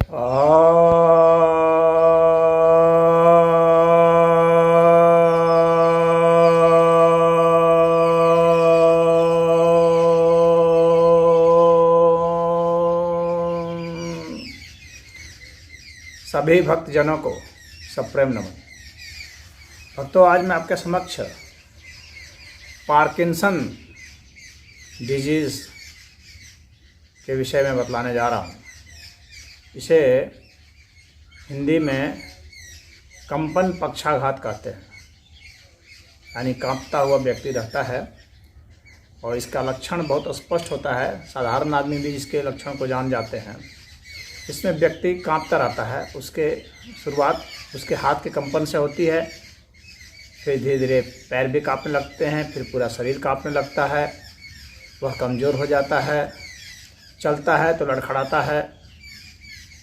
सभी भक्तजनों को सप्रेम नमन। भक्तों, आज मैं आपके समक्ष पार्किंसन डिजीज़ के विषय में बतलाने जा रहा हूँ। इसे हिंदी में कंपन पक्षाघात कहते हैं, यानी कांपता हुआ व्यक्ति रहता है और इसका लक्षण बहुत स्पष्ट होता है। साधारण आदमी भी इसके लक्षण को जान जाते हैं। इसमें व्यक्ति कांपता रहता है। उसके शुरुआत उसके हाथ के कंपन से होती है, फिर धीरे धीरे पैर भी कांपने लगते हैं, फिर पूरा शरीर कांपने लगता है। वह कमज़ोर हो जाता है, चलता है तो लड़खड़ाता है,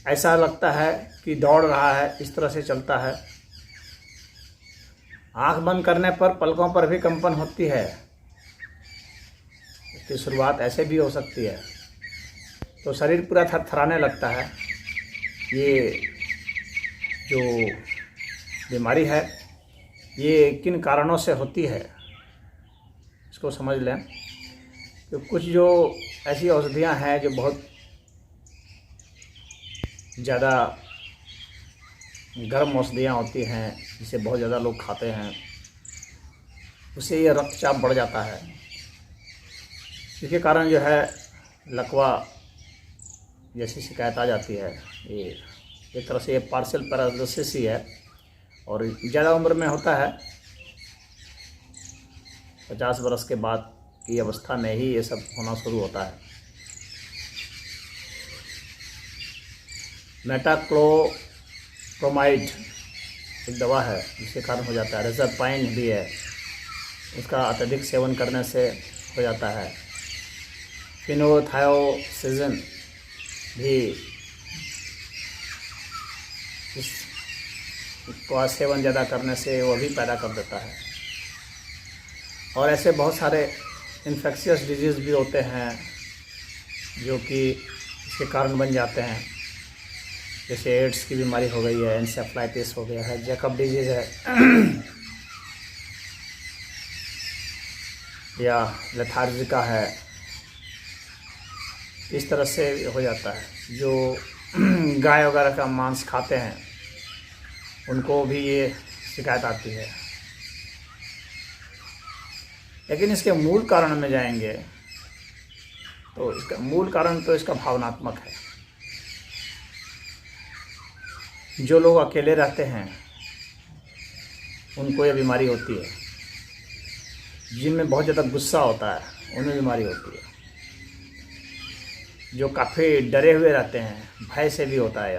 ऐसा लगता है कि दौड़ रहा है, इस तरह से चलता है। आँख बंद करने पर पलकों पर भी कंपन होती है। इसकी शुरुआत ऐसे भी हो सकती है। तो शरीर पूरा थरथराने लगता है। ये जो बीमारी है ये किन कारणों से होती है इसको समझ लें। तो कुछ जो ऐसी औषधियाँ हैं जो बहुत ज़्यादा गर्म औषधियाँ होती हैं, जिसे बहुत ज़्यादा लोग खाते हैं, उससे ये रक्तचाप बढ़ जाता है। इसके कारण जो है लकवा जैसी शिकायत आ जाती है। ये एक तरह से ये पार्शियल पैरालिसिस ही है और ज़्यादा उम्र में होता है। 50 वर्ष के बाद की अवस्था में ही ये सब होना शुरू होता है। मेटाक्लोप्रोमाइड एक दवा है जिसके कारण हो जाता है। रेज़रपाइन भी है, उसका अत्यधिक सेवन करने से हो जाता है। फिनोथायोसिन भी इसका सेवन ज़्यादा करने से वो भी पैदा कर देता है। और ऐसे बहुत सारे इन्फेक्शियस डिजीज़ भी होते हैं जो कि इसके कारण बन जाते हैं। जैसे एड्स की बीमारी हो गई है, एन्सेफलाइटिस हो गया है, जैकब डिजीज़ है या लेथार्जिका है, इस तरह से हो जाता है। जो गाय वगैरह का मांस खाते हैं उनको भी ये शिकायत आती है। लेकिन इसके मूल कारण में जाएंगे तो इसका मूल कारण तो इसका भावनात्मक है। जो लोग अकेले रहते हैं उनको ये बीमारी होती है। जिनमें बहुत ज़्यादा गुस्सा होता है उनमें बीमारी होती है। जो काफ़ी डरे हुए रहते हैं, भय से भी होता है।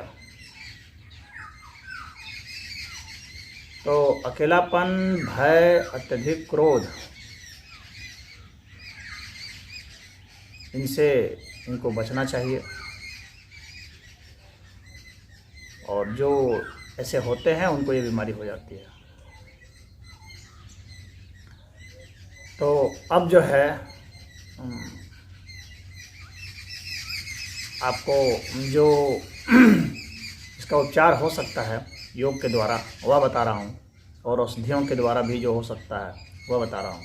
तो अकेलापन, भय, अत्यधिक क्रोध, इनको बचना चाहिए। और जो ऐसे होते हैं उनको ये बीमारी हो जाती है। तो अब जो है आपको जो इसका उपचार हो सकता है योग के द्वारा वह बता रहा हूँ, और औषधियों के द्वारा भी जो हो सकता है वह बता रहा हूँ।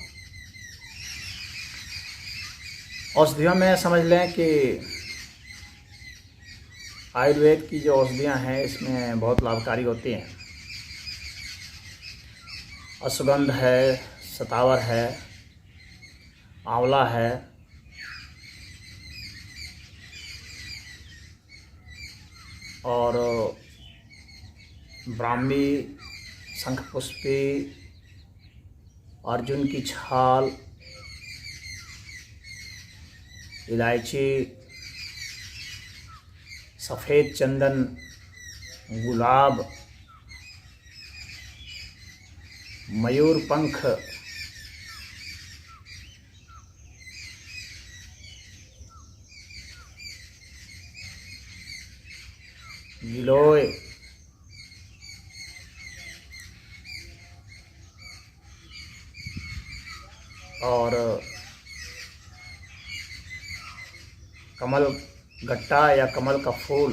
औषधियों में समझ लें कि आयुर्वेद की जो औषधियाँ हैं इसमें बहुत लाभकारी होती हैं। अश्वगंध है, शतावर है, आंवला है, और ब्राह्मी, शंखपुष्पी, अर्जुन की छाल, इलायची, सफ़ेद चंदन, गुलाब, मयूर पंख, गिलोय, और कमल गट्टा या कमल का फूल,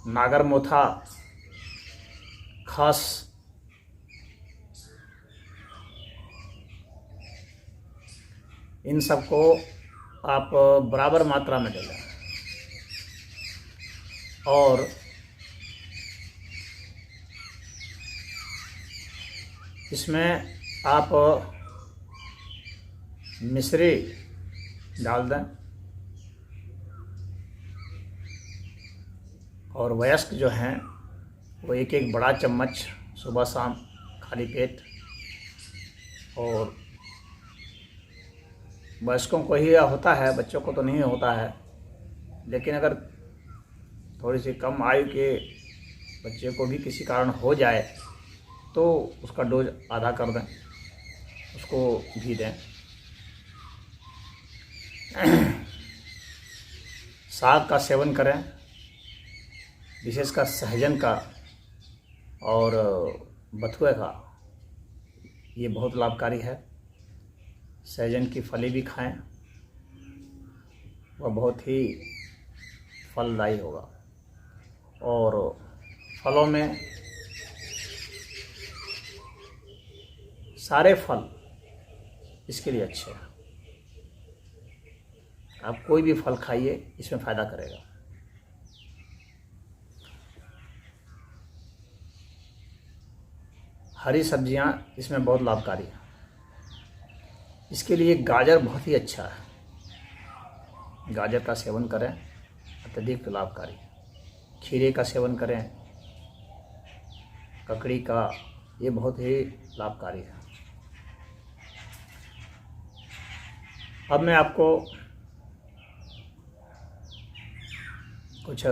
नागरमोथा, खस, इन सबको आप बराबर मात्रा में ले लें और इसमें आप मिश्री डाल दें और वयस्क जो हैं वो एक एक बड़ा चम्मच सुबह शाम खाली पेट, और वयस्कों को ही होता है, बच्चों को तो नहीं होता है, लेकिन अगर थोड़ी सी कम आयु के बच्चे को भी किसी कारण हो जाए तो उसका डोज आधा कर दें, उसको भी दें। साग का सेवन करें, विशेषकर सहजन का और बथुए का, ये बहुत लाभकारी है। सहजन की फली भी खाएं, वह बहुत ही फलदायी होगा। और फलों में सारे फल इसके लिए अच्छे हैं। आप कोई भी फल खाइए, इसमें फ़ायदा करेगा। हरी सब्जियां इसमें बहुत लाभकारी हैं। इसके लिए गाजर बहुत ही अच्छा है, गाजर का सेवन करें, अत्यधिक लाभकारी। खीरे का सेवन करें, ककड़ी का, ये बहुत ही लाभकारी है। अब मैं आपको कुछ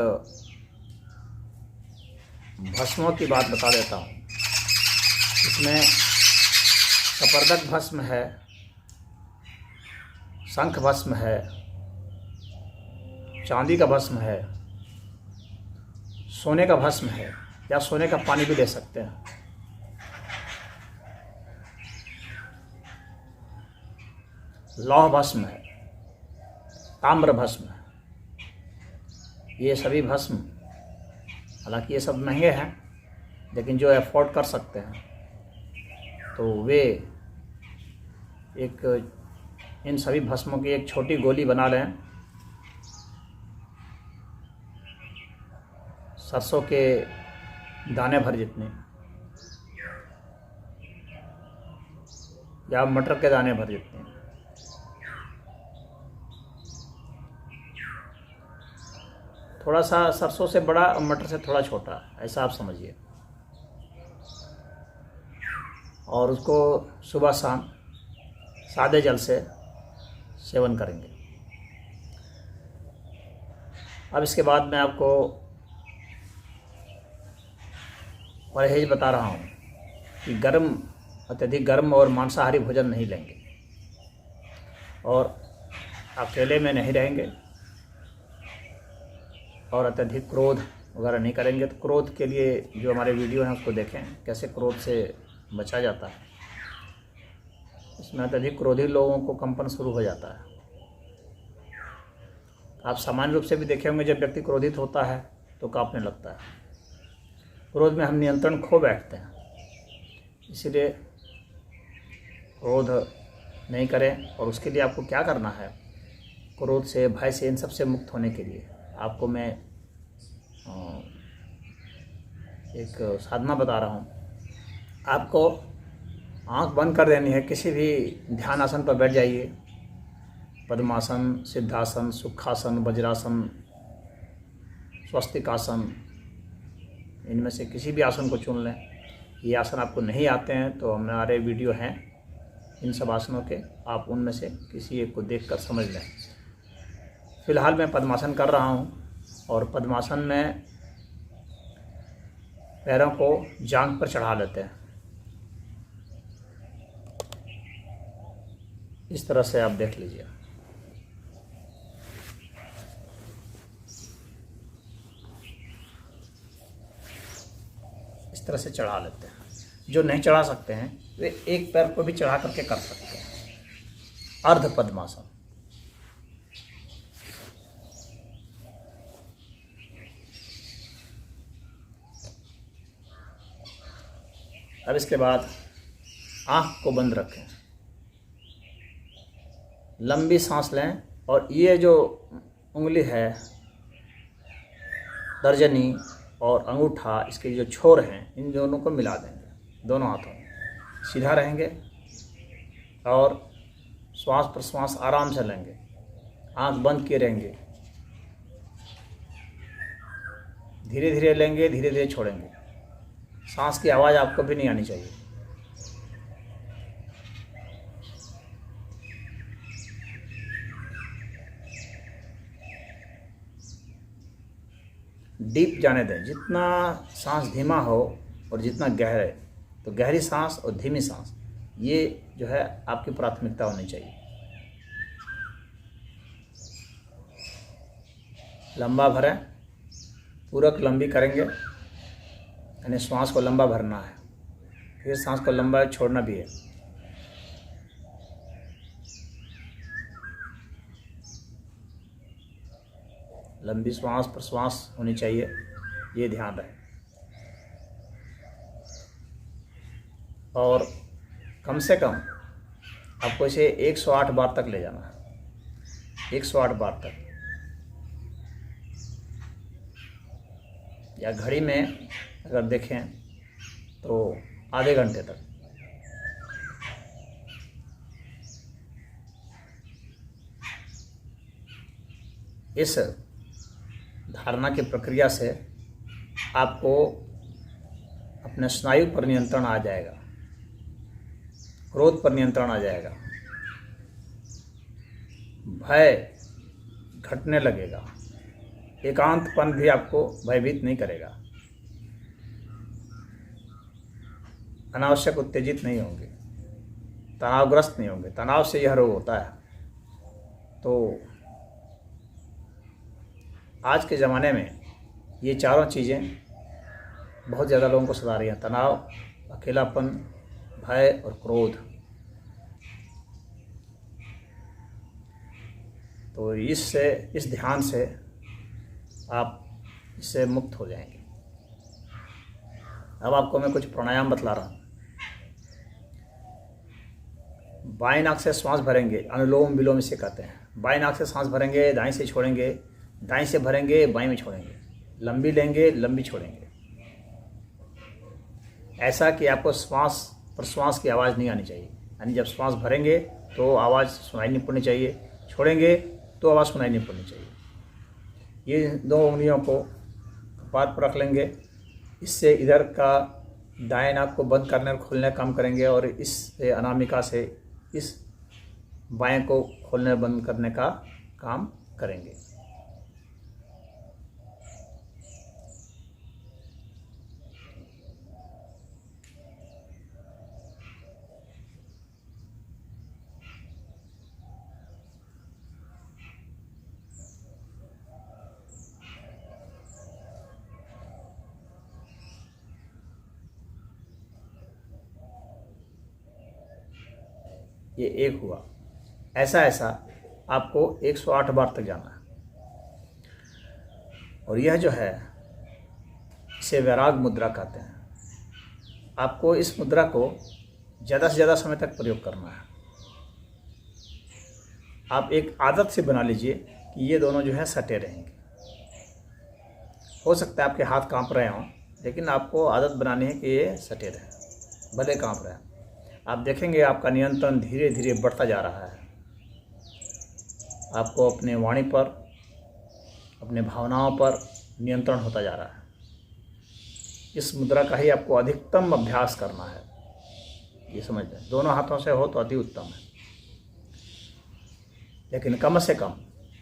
भस्मों की बात बता देता हूँ। इसमें कपर्दक भस्म है, शंख भस्म है, चांदी का भस्म है, सोने का भस्म है, या सोने का पानी भी ले सकते हैं। लौह भस्म है, ताम्र भस्म है। ये सभी भस्म, हालांकि ये सब महंगे हैं, लेकिन जो अफोर्ड कर सकते हैं तो वे इन सभी भस्मों की एक छोटी गोली बना लें। सरसों के दाने भर जितने या मटर के दाने भर जितने, थोड़ा सा सरसों से बड़ा, मटर से थोड़ा छोटा, ऐसा आप समझिए। और उसको सुबह शाम सादे जल से सेवन करेंगे। अब इसके बाद मैं आपको परहेज बता रहा हूँ कि अत्यधिक गर्म और मांसाहारी भोजन नहीं लेंगे और अकेले में नहीं रहेंगे और अत्यधिक क्रोध वगैरह नहीं करेंगे। तो क्रोध के लिए जो हमारे वीडियो हैं उसको देखें, कैसे क्रोध से बचा जाता है। इसमें अत्यधिक क्रोधी लोगों को कंपन शुरू हो जाता है। आप सामान्य रूप से भी देखे होंगे, जब व्यक्ति क्रोधित होता है तो कांपने लगता है। क्रोध में हम नियंत्रण खो बैठते हैं, इसीलिए क्रोध नहीं करें। और उसके लिए आपको क्या करना है, क्रोध से, भय से, इन सबसे मुक्त होने के लिए आपको मैं एक साधना बता रहा हूँ। आपको आंख बंद कर देनी है, किसी भी ध्यान आसन पर बैठ जाइए। पद्मासन, सिद्धासन, सुखासन, वज्रासन, स्वस्तिकासन, इनमें से किसी भी आसन को चुन लें। ये आसन आपको नहीं आते हैं तो हमारे वीडियो हैं इन सब आसनों के, आप उनमें से किसी एक को देखकर समझ लें। फिलहाल मैं पद्मासन कर रहा हूँ और पद्मासन में पैरों को जांघ पर चढ़ा लेते हैं। इस तरह से आप देख लीजिए। इस तरह से चढ़ा लेते हैं। जो नहीं चढ़ा सकते हैं वे एक पैर को भी चढ़ा करके कर सकते हैं। अर्ध पद्मासन। अब इसके बाद आँख को बंद रखें, लंबी सांस लें और ये जो उंगली है तर्जनी और अंगूठा, इसके जो छोर हैं, इन दोनों को मिला देंगे दोनों हाथों में। सीधा रहेंगे और श्वास प्रश्वास आराम से लेंगे, आंख बंद किए रहेंगे। धीरे धीरे लेंगे, धीरे धीरे छोड़ेंगे। सांस की आवाज़ आपको भी नहीं आनी चाहिए। डीप जाने दें, जितना सांस धीमा हो और जितना गहरे, तो गहरी सांस और धीमी सांस, ये जो है आपकी प्राथमिकता होनी चाहिए। लंबा भरें, पूरक लंबी करेंगे, यानी श्वास को लंबा भरना है, फिर सांस को लंबा छोड़ना भी है। लंबी श्वास प्रश्वास होनी चाहिए, ये ध्यान रहे। और कम से कम आपको इसे 108 बार तक ले जाना है, 108 बार तक। या घड़ी में अगर देखें तो आधे घंटे तक। इस धारणा की प्रक्रिया से आपको अपने स्नायु पर नियंत्रण आ जाएगा, क्रोध पर नियंत्रण आ जाएगा, भय घटने लगेगा, एकांतपन भी आपको भयभीत नहीं करेगा, अनावश्यक उत्तेजित नहीं होंगे, तनावग्रस्त नहीं होंगे। तनाव से यह रोग होता है। तो आज के ज़माने में ये चारों चीज़ें बहुत ज़्यादा लोगों को सता रही हैं: तनाव, अकेलापन, भय और क्रोध। तो इस ध्यान से आप इससे मुक्त हो जाएंगे। अब आपको मैं कुछ प्राणायाम बतला रहा हूँ। बाएं नाक से श्वास भरेंगे, अनुलोम विलोम इसे कहते हैं। बाएं नाक से सांस भरेंगे, दाएं से छोड़ेंगे, दाएं से भरेंगे, बाएं में छोड़ेंगे, लंबी लेंगे, लंबी छोड़ेंगे। ऐसा कि आपको श्वास प्रश्वास की आवाज़ नहीं आनी चाहिए, यानी जब श्वास भरेंगे तो आवाज़ सुनाई नहीं पड़नी चाहिए, छोड़ेंगे तो आवाज़ सुनाई नहीं पड़नी चाहिए। ये दो उंगलियों को कपार पर रख लेंगे। इससे इधर का दाएं नाक को बंद करने और खोलने का काम करेंगे, और इससे अनामिका से इस बाएं को खोलने बंद करने का काम करेंगे। ये एक हुआ। ऐसा आपको 108 बार तक जाना है। और यह जो है, इसे वैराग मुद्रा कहते हैं। आपको इस मुद्रा को ज़्यादा से ज़्यादा समय तक प्रयोग करना है। आप एक आदत से बना लीजिए कि ये दोनों जो है सटे रहेंगे। हो सकता है आपके हाथ कांप रहे हों, लेकिन आपको आदत बनानी है कि ये सटे रहें, भले कांप रहे हैं। आप देखेंगे आपका नियंत्रण धीरे धीरे बढ़ता जा रहा है। आपको अपने वाणी पर, अपने भावनाओं पर नियंत्रण होता जा रहा है। इस मुद्रा का ही आपको अधिकतम अभ्यास करना है, ये समझ लें। दोनों हाथों से हो तो अति उत्तम है, लेकिन कम से कम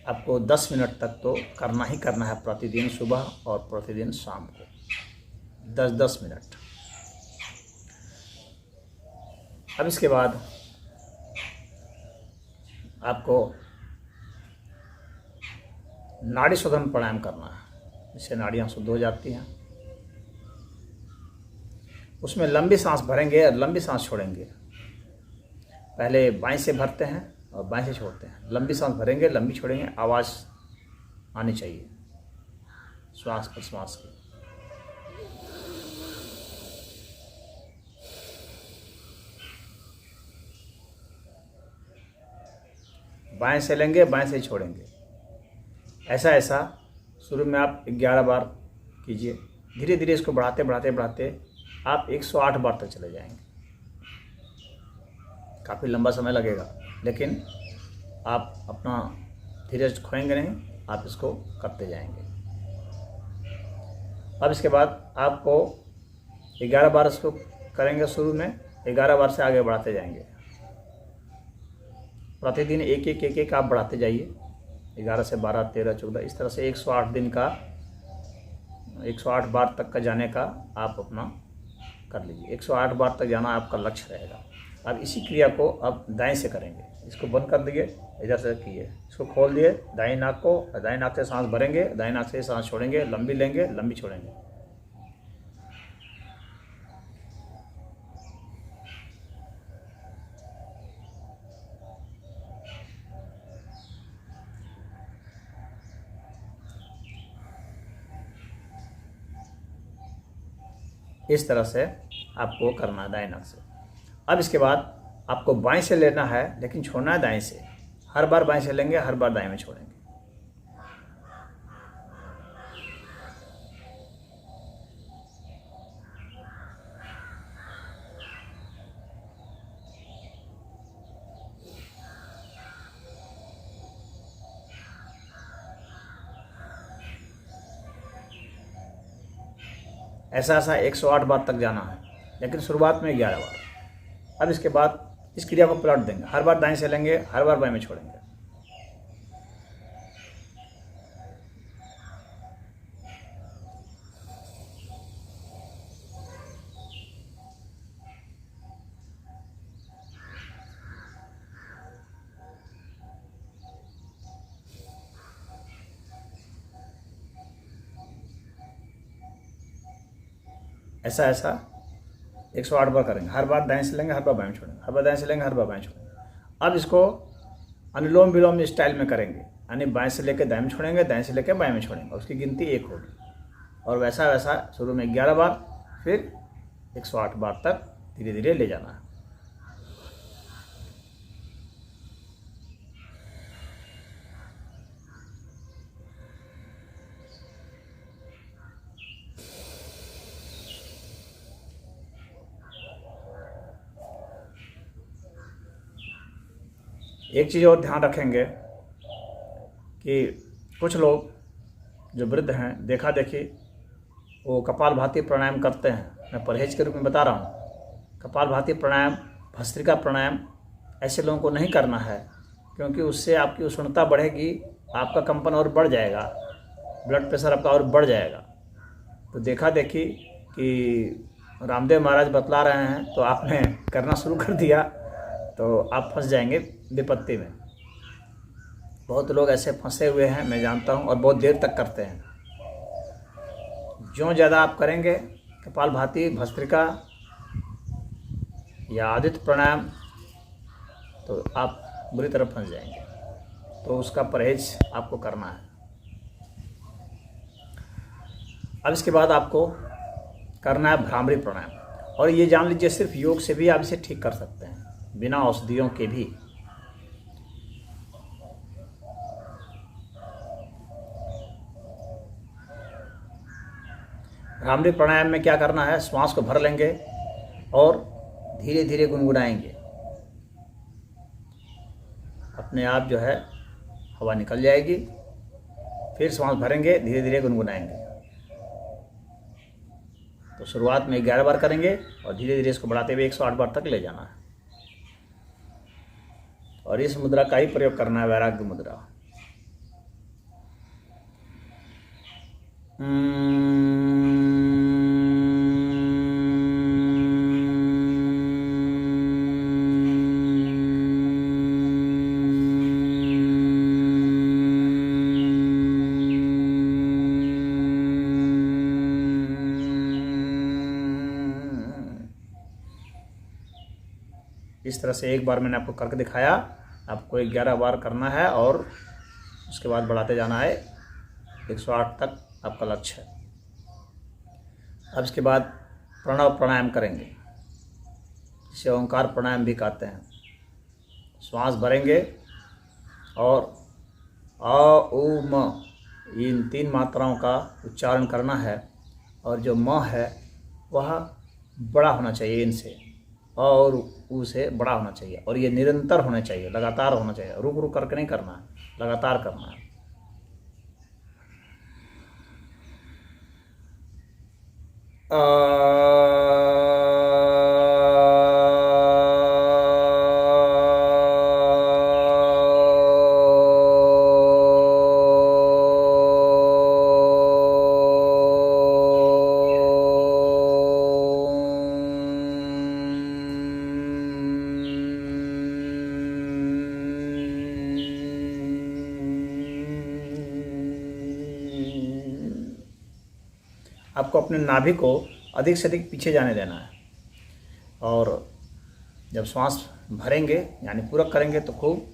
आपको 10 मिनट तक तो करना ही करना है, प्रतिदिन सुबह और प्रतिदिन शाम को 10-10 मिनट। अब इसके बाद आपको नाड़ी शोधन प्राणायाम करना है, इससे नाड़ियाँ शुद्ध हो जाती हैं। उसमें लंबी सांस भरेंगे और लंबी सांस छोड़ेंगे। पहले बाएं से भरते हैं और बाएं से छोड़ते हैं। लंबी सांस भरेंगे, लंबी छोड़ेंगे, आवाज़ आनी चाहिए श्वास प्रश्वास की। बाएं से लेंगे, बाएं से छोड़ेंगे। ऐसा ऐसा शुरू में आप 11 बार कीजिए। धीरे धीरे इसको बढ़ाते बढ़ाते बढ़ाते आप 108 बार तक चले जाएंगे। काफ़ी लंबा समय लगेगा, लेकिन आप अपना धीरज खोएंगे नहीं, आप इसको करते जाएंगे। अब इसके बाद आपको 11 बार इसको करेंगे। शुरू में 11 बार से आगे बढ़ाते जाएंगे। प्रतिदिन एक एक एक एक आप बढ़ाते जाइए। 11 से 12, 13, 14, इस तरह से 108 दिन का 108 बार तक का जाने का आप अपना कर लीजिए। 108 बार तक जाना आपका लक्ष्य रहेगा। अब इसी क्रिया को अब दाएं से करेंगे। इसको बंद कर दिए, इधर से किए, इसको खोल दिए, दाएं नाक को, दाएं नाक से सांस भरेंगे, दाएं नाक से सांस छोड़ेंगे, लंबी लेंगे, लंबी छोड़ेंगे। इस तरह से आपको करना है दाएं नाक से। अब इसके बाद आपको बाएं से लेना है, लेकिन छोड़ना है दाएं से। हर बार बाएं से लेंगे, हर बार दाएं में छोड़ेंगे। ऐसा ऐसा 108 बार तक जाना है, लेकिन शुरुआत में 11 बार। अब इसके बाद इस क्रिया को पलट देंगे। हर बार दाएं से लेंगे, हर बार बाएं में छोड़ेंगे। ऐसा ऐसा 108 बार करेंगे। हर बार दाएं से लेंगे, हर बार बाएं में छोड़ेंगे, हर बार दाएं से लेंगे, हर बार बाएं छोड़ेंगे। अब इसको अनुलोम विलोम स्टाइल में करेंगे, यानी बाएं से लेकर दाएं में छोड़ेंगे, दाएं से लेकर बाएं में छोड़ेंगे। उसकी गिनती 1 होगी। और वैसा वैसा शुरू में 11 बार, फिर 108 बार तक धीरे धीरे ले जाना है। एक चीज़ और ध्यान रखेंगे कि कुछ लोग जो वृद्ध हैं, देखा देखी वो कपालभाति प्राणायाम करते हैं। मैं परहेज के रूप में बता रहा हूँ। कपालभाति प्राणायाम, भस्त्रिका प्राणायाम ऐसे लोगों को नहीं करना है, क्योंकि उससे आपकी उष्णता बढ़ेगी, आपका कंपन और बढ़ जाएगा, ब्लड प्रेशर आपका और बढ़ जाएगा। तो देखा देखी कि रामदेव महाराज बतला रहे हैं तो आपने करना शुरू कर दिया, तो आप फंस जाएंगे विपत्ति में। बहुत लोग ऐसे फंसे हुए हैं, मैं जानता हूँ, और बहुत देर तक करते हैं। जो ज़्यादा आप करेंगे कपालभाति, भस्त्रिका या आदित्य प्राणायाम, तो आप बुरी तरह फंस जाएंगे। तो उसका परहेज आपको करना है। अब इसके बाद आपको करना है भ्रामरी प्राणायाम। और ये जान लीजिए, सिर्फ योग से भी आप इसे ठीक कर सकते हैं, बिना औषधियों के भी। भ्रामरी प्राणायाम में क्या करना है, श्वास को भर लेंगे और धीरे धीरे गुनगुनाएंगे। अपने आप जो है हवा निकल जाएगी। फिर श्वास भरेंगे, धीरे धीरे गुनगुनाएंगे। तो शुरुआत में 11 बार करेंगे और धीरे धीरे इसको बढ़ाते हुए 108 बार तक ले जाना है। और इस मुद्रा का ही प्रयोग करना है, वैराग्य मुद्रा। इस तरह से एक बार मैंने आपको करके दिखाया। आपको 11 बार करना है और उसके बाद बढ़ाते जाना है। 108 तक आपका लक्ष्य है। अब इसके बाद प्रणव प्राणायाम करेंगे, जिसे ओंकार प्राणायाम भी कहते हैं। श्वास भरेंगे और अ उ म, इन 3 मात्राओं का उच्चारण करना है। और जो म है वह बड़ा होना चाहिए इनसे, अ और उ से बड़ा होना चाहिए। और ये निरंतर होना चाहिए, लगातार होना चाहिए, रुक रुक करके नहीं करना है, लगातार करना है। आपको अपने नाभि को अधिक से अधिक पीछे जाने देना है। और जब श्वास भरेंगे यानी पूरक करेंगे तो खूब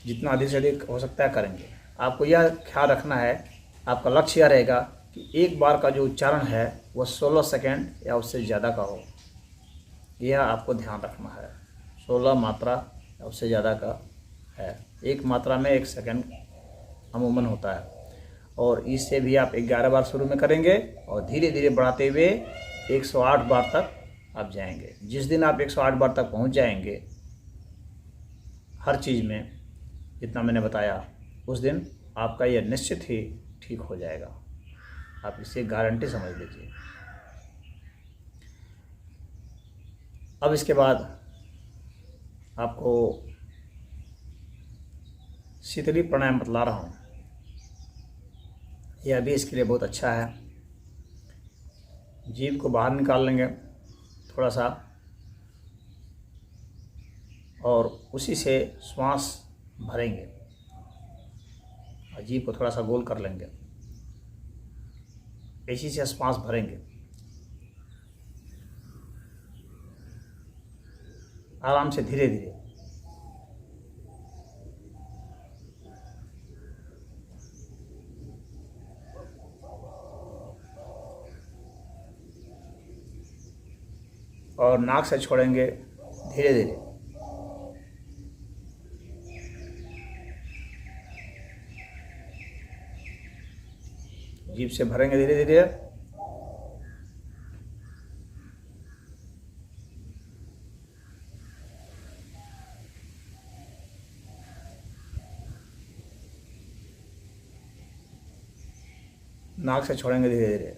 जितना अधिक से अधिक हो सकता है करेंगे। आपको यह ख्याल रखना है, आपका लक्ष्य यह रहेगा कि एक बार का जो उच्चारण है वह 16 सेकंड या उससे ज़्यादा का हो। यह आपको ध्यान रखना है। 16 मात्रा या उससे ज़्यादा का है। एक मात्रा में 1 सेकंड अमूमन होता है। और इससे भी आप 11 बार शुरू में करेंगे और धीरे धीरे बढ़ाते हुए 108 बार तक आप जाएंगे। जिस दिन आप 108 बार तक पहुंच जाएंगे हर चीज़ में जितना मैंने बताया, उस दिन आपका यह निश्चित ही ठीक हो जाएगा। आप इसे गारंटी समझ लीजिए। अब इसके बाद आपको शीतली प्राणायाम बतला रहा हूँ। यह भी इसके लिए बहुत अच्छा है। जीभ को बाहर निकाल लेंगे थोड़ा सा और उसी से श्वास भरेंगे और जीभ को थोड़ा सा गोल कर लेंगे। इसी से श्वास भरेंगे आराम से, धीरे धीरे। और नाक से छोड़ेंगे धीरे धीरे। जीभ से भरेंगे धीरे धीरे। नाक से छोड़ेंगे धीरे धीरे।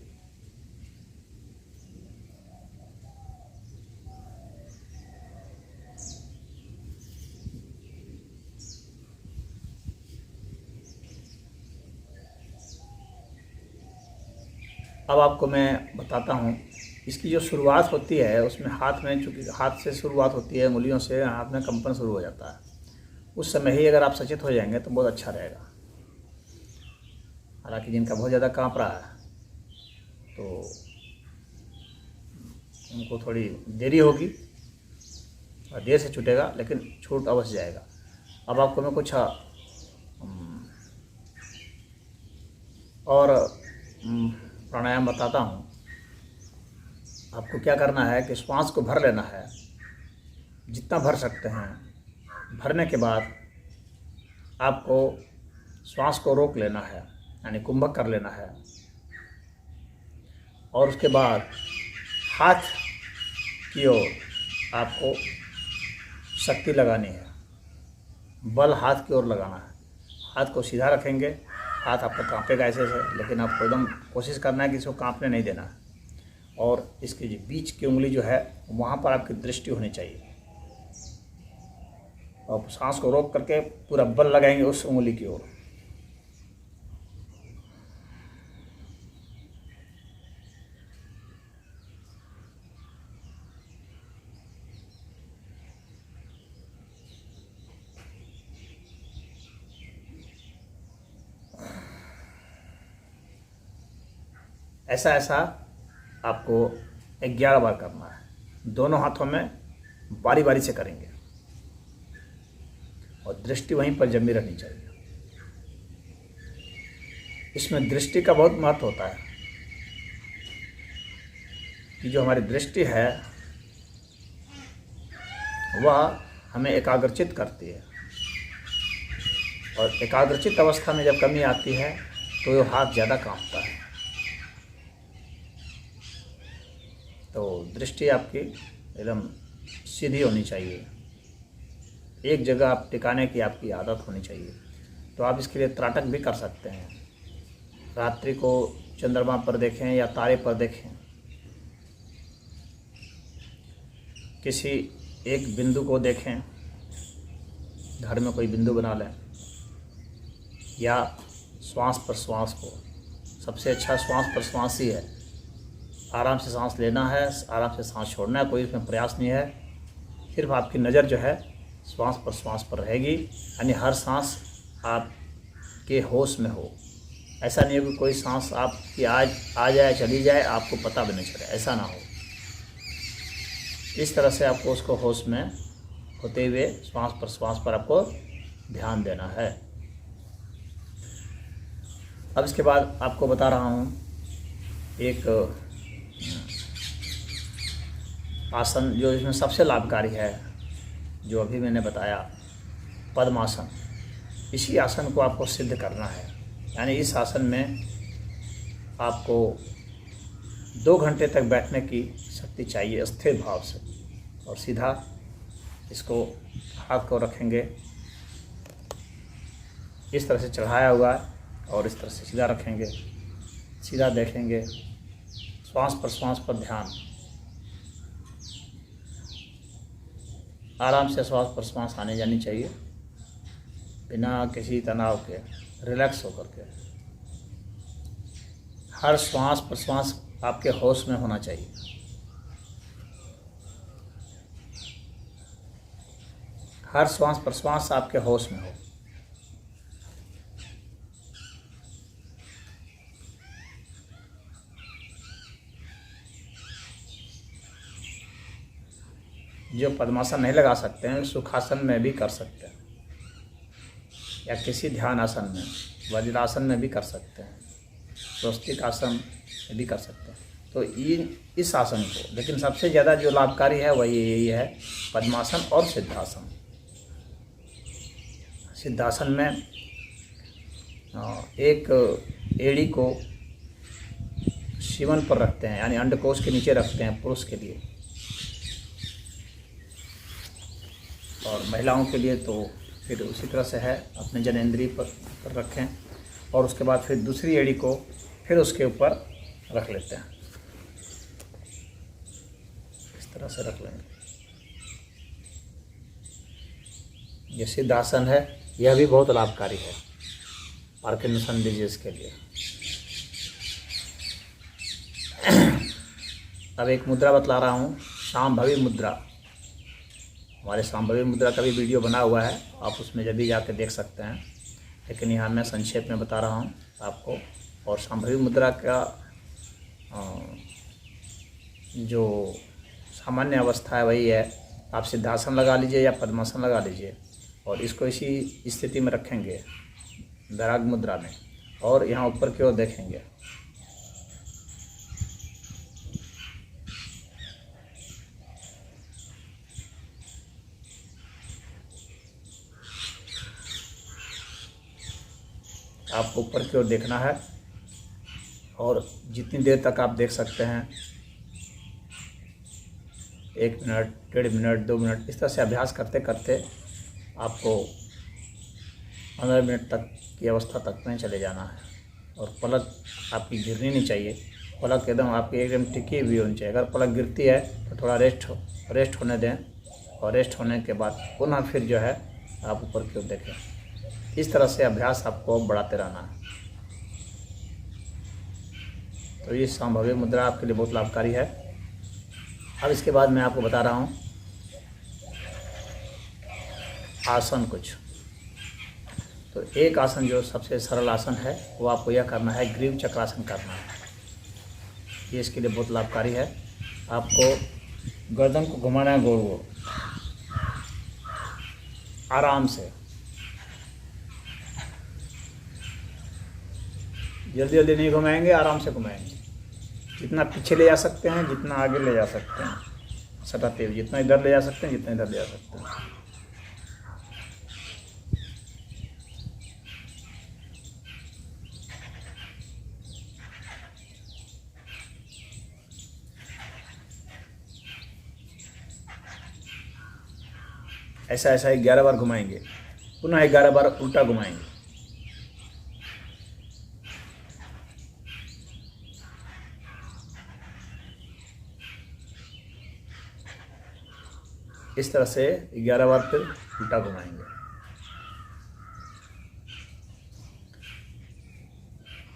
अब आपको मैं बताता हूँ, इसकी जो शुरुआत होती है उसमें हाथ में, चूँकि हाथ से शुरुआत होती है, उंगलियों से हाथ में कंपन शुरू हो जाता है। उस समय ही अगर आप सचेत हो जाएंगे तो बहुत अच्छा रहेगा। हालांकि जिनका बहुत ज़्यादा काँप रहा है तो उनको थोड़ी देरी होगी और देर से छूटेगा, लेकिन छूट अवश्य जाएगा। अब आपको मैं कुछ और प्राणायाम बताता हूँ। आपको क्या करना है कि श्वास को भर लेना है, जितना भर सकते हैं। भरने के बाद आपको श्वास को रोक लेना है, यानी कुंभक कर लेना है। और उसके बाद हाथ की ओर आपको शक्ति लगानी है, बल हाथ की ओर लगाना है। हाथ को सीधा रखेंगे, हाथ आपका कांपेगा ऐसे से, लेकिन आपको एकदम कोशिश करना है कि इसको कांपने नहीं देना है। और इसके जो बीच की उंगली जो है वहाँ पर आपकी दृष्टि होनी चाहिए। और सांस को रोक करके पूरा बल लगाएंगे उस उंगली की ओर। ऐसा ऐसा आपको 11 बार करना है। दोनों हाथों में बारी बारी से करेंगे और दृष्टि वहीं पर जमी रहनी चाहिए। इसमें दृष्टि का बहुत महत्व होता है कि जो हमारी दृष्टि है वह हमें एकाग्रचित करती है। और एकाग्रचित अवस्था में जब कमी आती है तो ये हाथ ज़्यादा कांपता है। तो दृष्टि आपकी एकदम सीधी होनी चाहिए, एक जगह आप टिकाने की आपकी आदत होनी चाहिए। तो आप इसके लिए त्राटक भी कर सकते हैं। रात्रि को चंद्रमा पर देखें या तारे पर देखें, किसी एक बिंदु को देखें, घर में कोई बिंदु बना लें, या श्वास प्रश्वास को। सबसे अच्छा श्वास प्रश्वास ही है। आराम से सांस लेना है, आराम से सांस छोड़ना है, कोई इसमें प्रयास नहीं है। सिर्फ आपकी नज़र जो है श्वास प्रश्वास पर रहेगी, यानी हर सांस आपके होश में हो। ऐसा नहीं हो कि कोई सांस आपकी आज आ जाए चली जाए, आपको पता भी नहीं चले, ऐसा ना हो। इस तरह से आपको उसको होश में होते हुए श्वास प्रश्वास पर आपको ध्यान देना है। अब इसके बाद आपको बता रहा हूँ एक आसन जो इसमें सबसे लाभकारी है, जो अभी मैंने बताया, पद्मासन। इसी आसन को आपको सिद्ध करना है। यानी इस आसन में आपको 2 घंटे तक बैठने की शक्ति चाहिए स्थिर भाव से। और सीधा इसको हाथ को रखेंगे, इस तरह से चढ़ाया हुआ है, और इस तरह से सीधा रखेंगे, सीधा देखेंगे, श्वास प्रश्वास पर ध्यान। आराम से श्वास प्रश्वास आने जानी चाहिए, बिना किसी तनाव के, रिलैक्स होकर के। हर श्वास प्रश्वास आपके होश में होना चाहिए। हर श्वास प्रश्वास आपके होश में हो। जो पद्मासन नहीं लगा सकते हैं, सुखासन में भी कर सकते हैं, या किसी ध्यान आसन में, वज्रासन में भी कर सकते हैं, स्वस्तिक आसन में भी कर सकते हैं। तो इस आसन को, लेकिन सबसे ज़्यादा जो लाभकारी है वही यही है, पद्मासन और सिद्धासन। सिद्धासन में एक एड़ी को शिवन पर रखते हैं, यानी अंडकोश के नीचे रखते हैं पुरुष के लिए, और महिलाओं के लिए तो फिर उसी तरह से है, अपने जनेंद्रिय पर रखें, और उसके बाद फिर दूसरी एड़ी को फिर उसके ऊपर रख लेते हैं। इस तरह से रख लेंगे। ये सिद्धासन है, यह भी बहुत लाभकारी है पार्किंसन डिजीज के लिए। अब एक मुद्रा बतला रहा हूँ, शांभवी मुद्रा। हमारे शांभवी मुद्रा का भी वीडियो बना हुआ है, आप उसमें जब भी जाकर देख सकते हैं, लेकिन यहाँ मैं संक्षेप में बता रहा हूँ आपको। और शांभवी मुद्रा का जो सामान्य अवस्था है वही है, आप सिद्धासन लगा लीजिए या पद्मासन लगा लीजिए, और इसको इसी स्थिति में रखेंगे दराग मुद्रा में, और यहाँ ऊपर की ओर देखेंगे। आपको ऊपर की ओर देखना है, और जितनी देर तक आप देख सकते हैं, 1 मिनट, 1.5 मिनट, 2 मिनट, इस तरह से अभ्यास करते करते आपको 15 मिनट तक की अवस्था तक में चले जाना है। और पलक आपकी गिरनी नहीं चाहिए, पलक एकदम आपकी एकदम टिकी हुई होनी चाहिए। अगर पलक गिरती है तो थोड़ा रेस्ट होने दें, और रेस्ट होने के बाद पुनः फिर जो है आप ऊपर की ओर देखें। इस तरह से अभ्यास आपको बढ़ाते रहना है। तो ये शांभवी मुद्रा आपके लिए बहुत लाभकारी है। अब इसके बाद मैं आपको बता रहा हूँ आसन कुछ। तो एक आसन जो सबसे सरल आसन है वो आपको यह करना है, ग्रीव चक्रासन करना है। ये इसके लिए बहुत लाभकारी है। आपको गर्दन को घुमाना है गोल गोल, आराम से, जल्दी जल्दी नहीं घुमाएंगे, आराम से घुमाएंगे। जितना पीछे ले जा सकते हैं, जितना आगे ले जा सकते हैं, सटाते हुए, जितना इधर ले जा सकते हैं, जितना इधर ले जा सकते हैं। ऐसा ऐसा 11 बार घुमाएंगे, पुनः 11 बार उल्टा घुमाएंगे। इस तरह से 11 बार फिर उल्टा घुमाएंगे।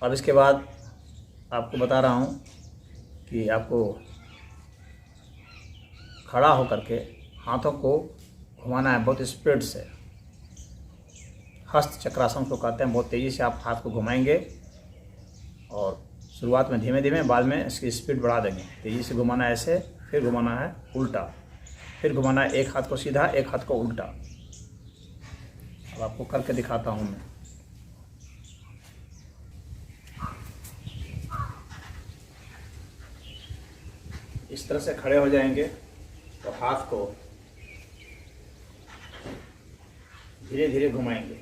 अब इसके बाद आपको बता रहा हूँ कि आपको खड़ा होकर के हाथों को घुमाना है बहुत स्पीड से। हस्त चक्रासन को कहते हैं। बहुत तेज़ी से आप हाथ को घुमाएंगे और शुरुआत में धीमे धीमे, बाद में इसकी स्पीड बढ़ा देंगे। तेज़ी से घुमाना है ऐसे, फिर घुमाना है उल्टा, फिर घुमाना है एक हाथ को सीधा, एक हाथ को उल्टा। अब आपको करके दिखाता हूँ मैं। इस तरह से खड़े हो जाएंगे तो हाथ को धीरे धीरे घुमाएंगे,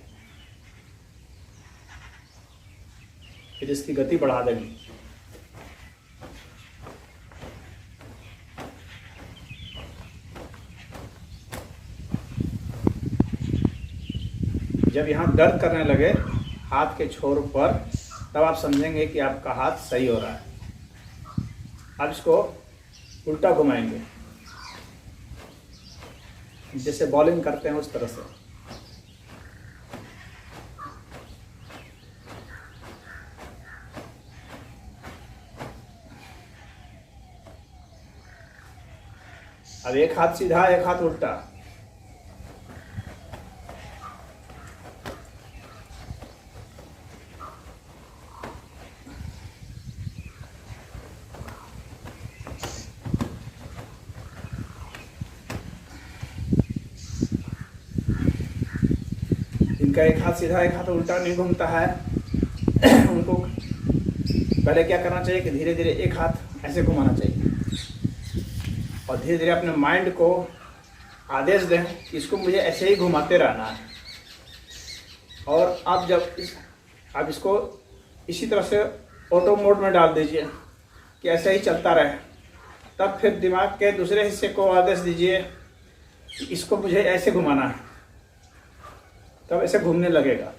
फिर इसकी गति बढ़ा देंगे। जब यहाँ दर्द करने लगे हाथ के छोर पर, तब आप समझेंगे कि आपका हाथ सही हो रहा है। अब इसको उल्टा घुमाएंगे, जैसे बॉलिंग करते हैं उस तरह से। अब एक हाथ सीधा, एक हाथ उल्टा। इनका एक हाथ सीधा, एक हाथ उल्टा नहीं घूमता है। उनको पहले क्या करना चाहिए कि धीरे धीरे एक हाथ ऐसे घुमाना चाहिए और धीरे धीरे अपने माइंड को आदेश दें कि इसको मुझे ऐसे ही घुमाते रहना है। और आप जब आप इसको इसी तरह से ऑटो मोड में डाल दीजिए कि ऐसे ही चलता रहे। तब फिर दिमाग के दूसरे हिस्से को आदेश दीजिए कि इसको मुझे ऐसे घुमाना है, तब ऐसे घूमने लगेगा।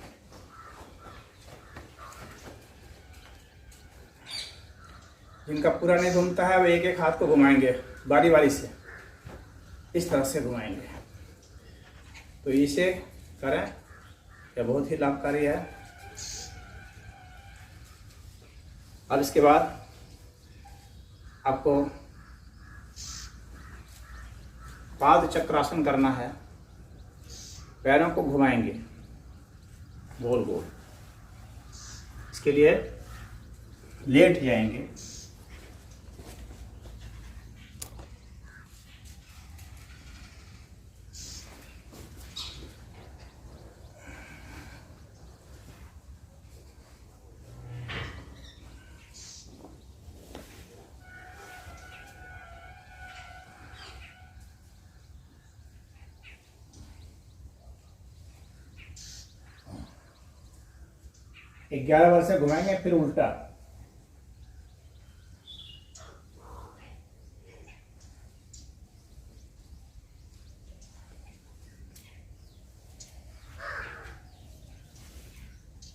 जिनका पूरा नहीं घूमता है वो एक एक हाथ को घुमाएंगे बारी बारी से, इस तरह से घुमाएंगे। तो इसे करें, यह बहुत ही लाभकारी है। अब इसके बाद आपको पाद चक्रासन करना है। पैरों को घुमाएंगे गोल गोल। इसके लिए लेट जाएंगे, एक 11 बार से घुमाएंगे, फिर उल्टा।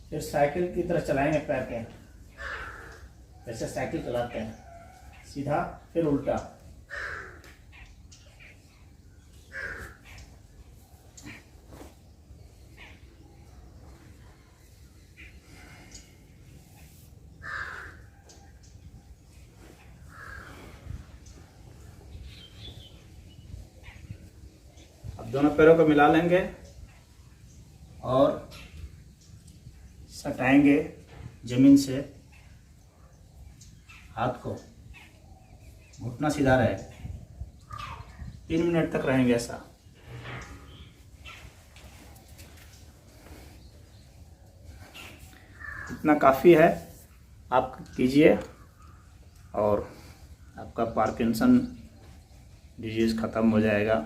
फिर साइकिल की तरह चलाएंगे पैर के, जैसे साइकिल चलाते हैं, सीधा फिर उल्टा। दोनों पैरों को मिला लेंगे और सटाएंगे जमीन से। हाथ को घुटना सीधा रहे, 3 मिनट तक रहेंगे ऐसा। इतना काफ़ी है, आप कीजिए और आपका पार्किंसन डिजीज़ ख़त्म हो जाएगा।